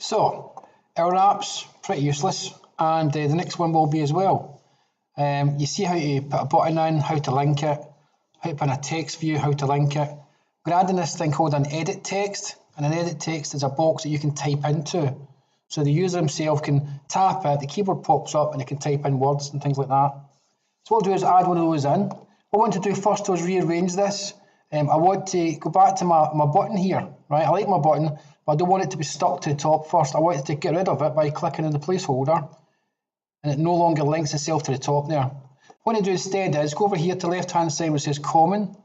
So, our app's pretty useless, and the next one will be as well. You see how to put a button in, how to link it, how to put in a text view, how to link it. We're adding this thing called an edit text, and an edit text is a box that you can type into. So the user himself can tap it, the keyboard pops up, and they can type in words and things like that. So what I'll do is add one of those in. What I want to do first is rearrange this. I want to go back to my button here, right? I like my button, but I don't want it to be stuck to the top first. I want to get rid of it by clicking on the placeholder, and it no longer links itself to the top there. What I want to do instead is go over here to the left-hand side where it says common,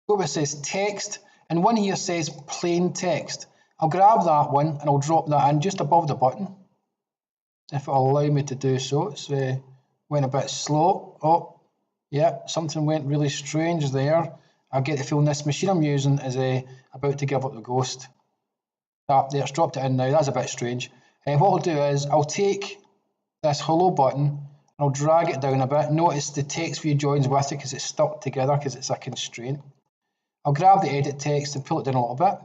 go where it says text, and one here says plain text. I'll grab that one and I'll drop that in just above the button, if it'll allow me to do so. It's went a bit slow. Oh, yeah, something went really strange there. I get the feeling this machine I'm using is about to give up the ghost. There, it's dropped it in now. That's a bit strange. What I'll do is I'll take this hello button and I'll drag it down a bit. Notice the text view joins with it because it's stuck together because it's a constraint. I'll grab the edit text and pull it down a little bit.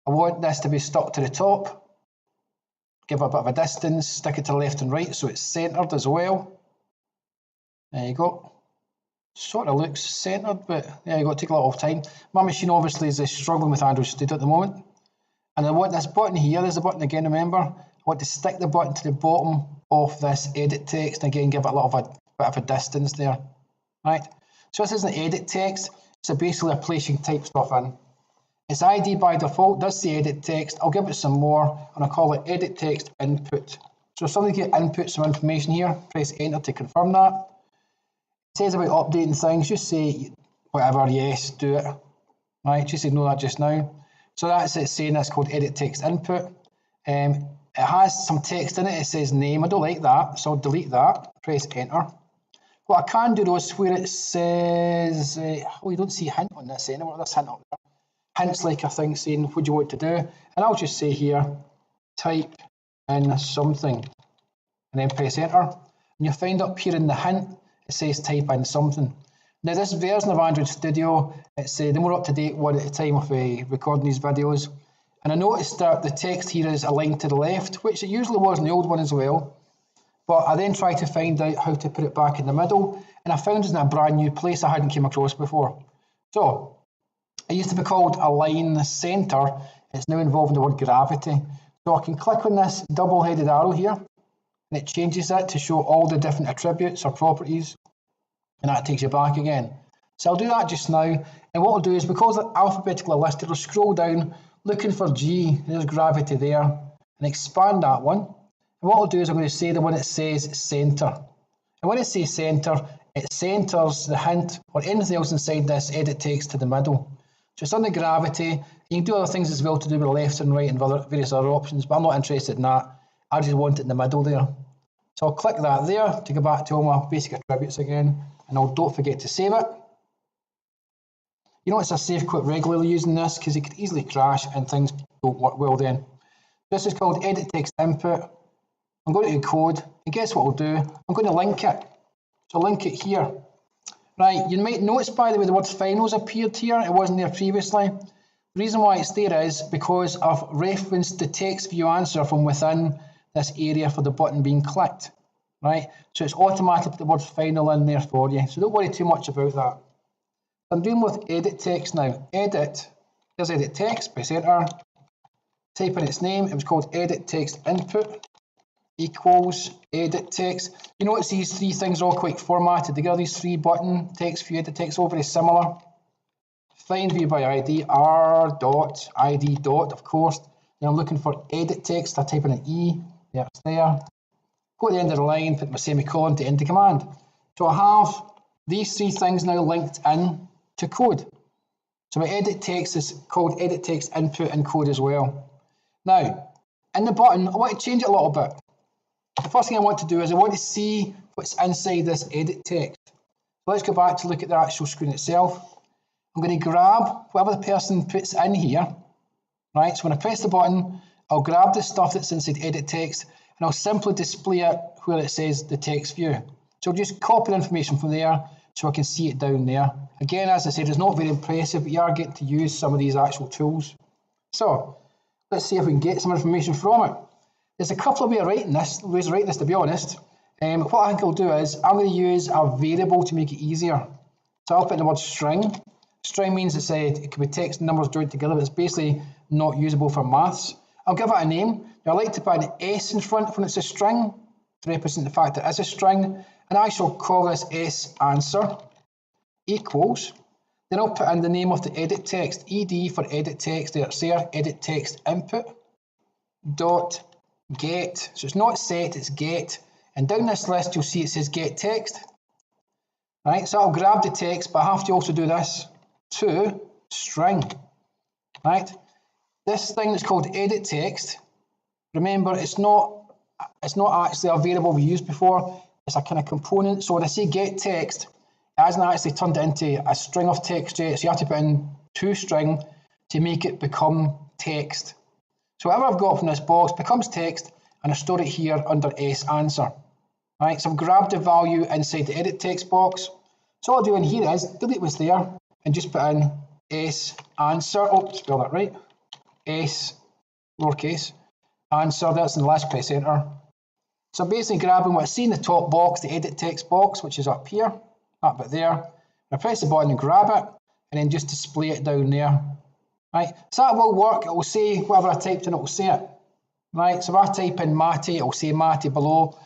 I want this to be stuck to the top. Give it a bit of a distance, stick it to the left and right so it's centered as well. There you go. Sort of looks centered, but there you go, take a lot of time. My machine obviously is struggling with Android Studio at the moment. And I want this button here, there's the button again, remember? I want to stick the button to the bottom of this edit text and again give it a little bit of a distance there. Right? So this is an edit text, so basically a place you can type stuff in. Its ID by default does say edit text. I'll give it some more and I'll call it edit text input. So if somebody can input some information here, press enter to confirm that. It says about updating things, just say whatever, yes, do it. Right, just ignore that just now. So that's it saying that's called edit text input. It has some text in it, it says name. I don't like that, so I'll delete that, press enter. What I can do though is where it says, oh, you don't see hint on this anymore, there's hint up there. Hints like a thing saying what do you want to do, and I'll just say here type in something and then press enter, and you'll find up here in the hint it says type in something. Now this version of Android Studio, it's the more up to date one at the time of recording these videos, and I noticed that the text here is aligned to the left, which it usually was in the old one as well, but I then tried to find out how to put it back in the middle, and I found it in a brand new place I hadn't came across before. So it used to be called align center. It's now involving the word gravity. So I can click on this double-headed arrow here and it changes it to show all the different attributes or properties, and that takes you back again. So I'll do that just now, and what I'll do is because they're alphabetically listed, I'll scroll down looking for G, there's gravity there, and expand that one. And what I'll do is I'm going to say the one that says center. And when it says center, it centers the hint or anything else inside this edit text to the middle. So it's under gravity. You can do other things as well to do with the left and right and various other options, but I'm not interested in that. I just want it in the middle there. So I'll click that there to go back to all my basic attributes again, and don't forget to save it. You notice I save quite regularly using this because it could easily crash and things don't work well then. This is called edit text input. I'm going to code, and guess what I'll do? I'm going to link it. So I'll link it here. Right, you might notice by the way the word finals appeared here, it wasn't there previously. The reason why it's there is because I've referenced the text view answer from within this area for the button being clicked. Right, so it's automatically put the word final in there for you, so don't worry too much about that. I'm dealing with edit text now. Edit, there's edit text, press enter, type in its name, it was called edit text input. Equals edit text. You notice these three things are all quite formatted together. These three button text view edit text all very similar. Find view by ID r dot id dot of course. Now I'm looking for edit text. I type in an E. There it's there. Go to the end of the line. Put my semicolon to end the command. So I have these three things now linked in to code. So my edit text is called edit text input and code as well. Now in the button I want to change it a little bit. The first thing I want to do is I want to see what's inside this edit text. So let's go back to look at the actual screen itself. I'm going to grab whatever the person puts in here. Right, so when I press the button, I'll grab the stuff that's inside edit text and I'll simply display it where it says the text view. So I'll just copy the information from there so I can see it down there. Again, as I said, it's not very impressive, but you are getting to use some of these actual tools. So let's see if we can get some information from it. There's a couple of ways of writing this, to be honest. What I think I'll do is, I'm going to use a variable to make it easier. So I'll put in the word string. String means it can be text and numbers joined together, but it's basically not usable for maths. I'll give it a name. Now I like to put an S in front when it's a string to represent the fact that it is a string, and I shall call this S answer equals. Then I'll put in the name of the edit text, ed for edit text, there's there, edit text input, dot get. So it's not set, it's get. And down this list, you'll see it says get text. Right, so I'll grab the text, but I have to also do this to string. Right, this thing that's called edit text, remember, it's not actually a variable we used before, it's a kind of component. So when I say get text, it hasn't actually turned it into a string of text yet, so you have to put in toString to make it become text. So whatever I've got from this box becomes text, and I store it here under S answer. Right, so I've grabbed the value inside the edit text box. So all I'll do in here is delete what's there and just put in S answer. Oh, spell that right. S lowercase answer. That's in the last, press enter. So I'm basically grabbing what's in the top box, the edit text box, which is up here, that bit there. I press the button and grab it, and then just display it down there. Right, so that will work. It will say whatever I typed in, it will say it. Right, so if I type in Matty, it will say Matty below.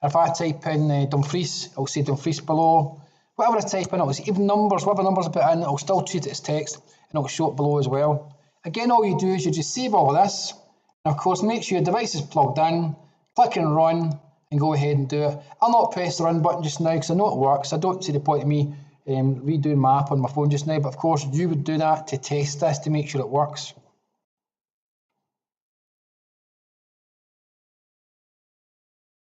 If I type in Dumfries, it will say Dumfries below. Whatever I type in, it will say even numbers, whatever numbers I put in, it will still treat it as text, and it will show it below as well. Again, all you do is you just save all of this, and of course make sure your device is plugged in, click and run, and go ahead and do it. I'll not press the run button just now because I know it works. I don't see the point of me redoing my app on my phone just now, but of course you would do that to test this to make sure it works.